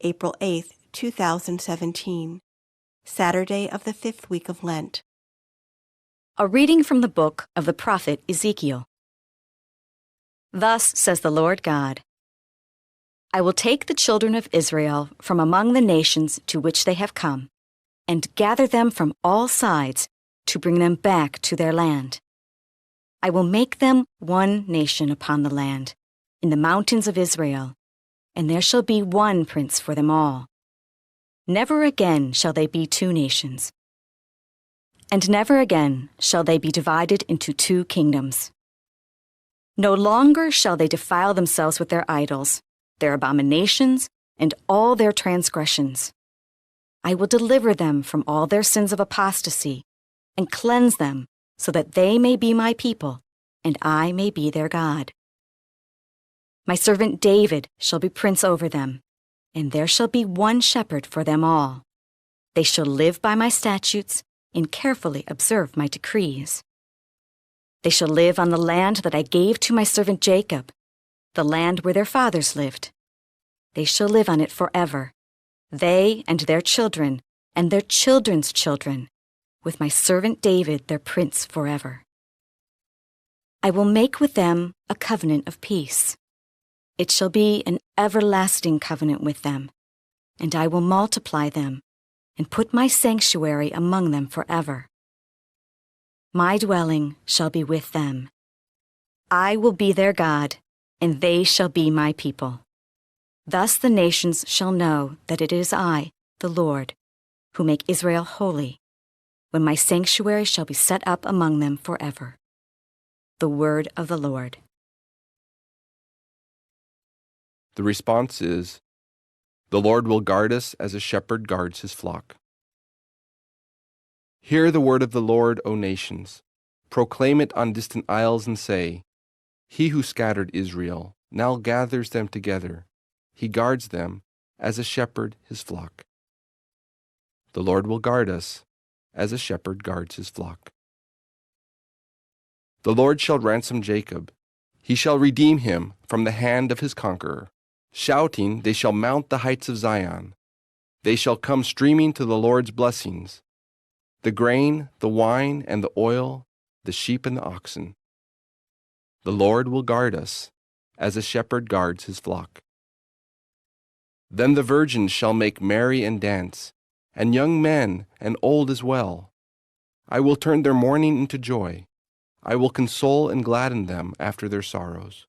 April 8, 2017, Saturday of the 5th week of Lent. A reading from the book of the prophet Ezekiel. Thus says the Lord God, I will take the children of Israel from among the nations to which they have come, and gather them from all sides to bring them back to their land. I will make them one nation upon the land, in the mountains of Israel, and there shall be one prince for them all. Never again shall they be two nations, and never again shall they be divided into two kingdoms. No longer shall they defile themselves with their idols, their abominations, and all their transgressions. I will deliver them from all their sins of apostasy, and cleanse them, so that they may be my people, and I may be their God. My servant David shall be prince over them, and there shall be one shepherd for them all. They shall live by my statutes, and carefully observe my decrees. They shall live on the land that I gave to my servant Jacob, the land where their fathers lived. They shall live on it forever, they and their children, and their children's children, with my servant David their prince forever. I will make with them a covenant of peace. It shall be an everlasting covenant with them, and I will multiply them, and put my sanctuary among them forever. My dwelling shall be with them. I will be their God, and they shall be my people. Thus the nations shall know that it is I, the Lord, who make Israel holy, when my sanctuary shall be set up among them forever. The word of the Lord. The response is, the Lord will guard us as a shepherd guards his flock. Hear the word of the Lord, O nations. Proclaim it on distant isles and say, He who scattered Israel now gathers them together. He guards them as a shepherd his flock. The Lord will guard us as a shepherd guards his flock. The Lord shall ransom Jacob. He shall redeem him from the hand of his conqueror. Shouting, they shall mount the heights of Zion. They shall come streaming to the Lord's blessings, the grain, the wine, and the oil, the sheep and the oxen. The Lord will guard us, as a shepherd guards his flock. Then the virgins shall make merry and dance, and young men and old as well. I will turn their mourning into joy. I will console and gladden them after their sorrows.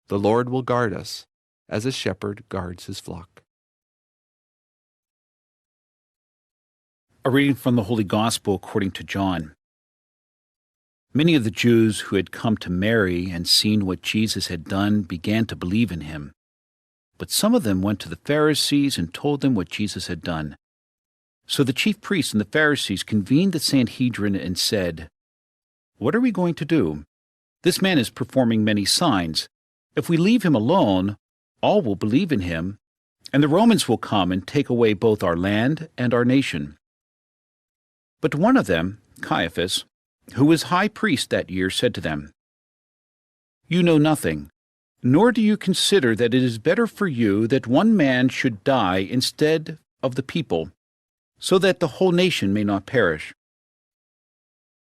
The Lord will guard us, as a shepherd guards his flock. A reading from the Holy Gospel according to John. Many of the Jews who had come to Mary and seen what Jesus had done began to believe in him. But some of them went to the Pharisees and told them what Jesus had done. So the chief priests and the Pharisees convened the Sanhedrin and said, What are we going to do? This man is performing many signs. If we leave him alone, all will believe in him, and the Romans will come and take away both our land and our nation. But one of them, Caiaphas, who was high priest that year, said to them, You know nothing, nor do you consider that it is better for you that one man should die instead of the people, so that the whole nation may not perish.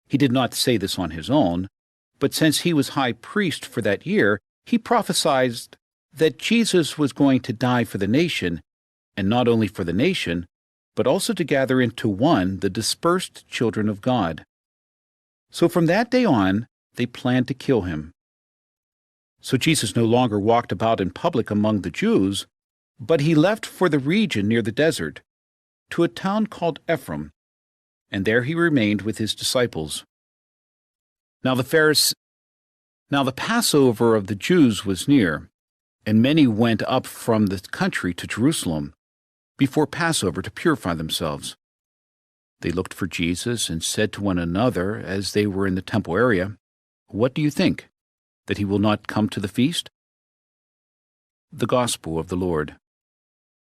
He did not say this on his own, but since he was high priest for that year, he prophesied that Jesus was going to die for the nation, and not only for the nation, but also to gather into one the dispersed children of God. So from that day on, they planned to kill him. So Jesus no longer walked about in public among the Jews, but he left for the region near the desert, to a town called Ephraim, and there he remained with his disciples. Now the Passover of the Jews was near, and many went up from the country to Jerusalem before Passover to purify themselves. They looked for Jesus and said to one another as they were in the temple area, What do you think, that he will not come to the feast? The Gospel of the Lord.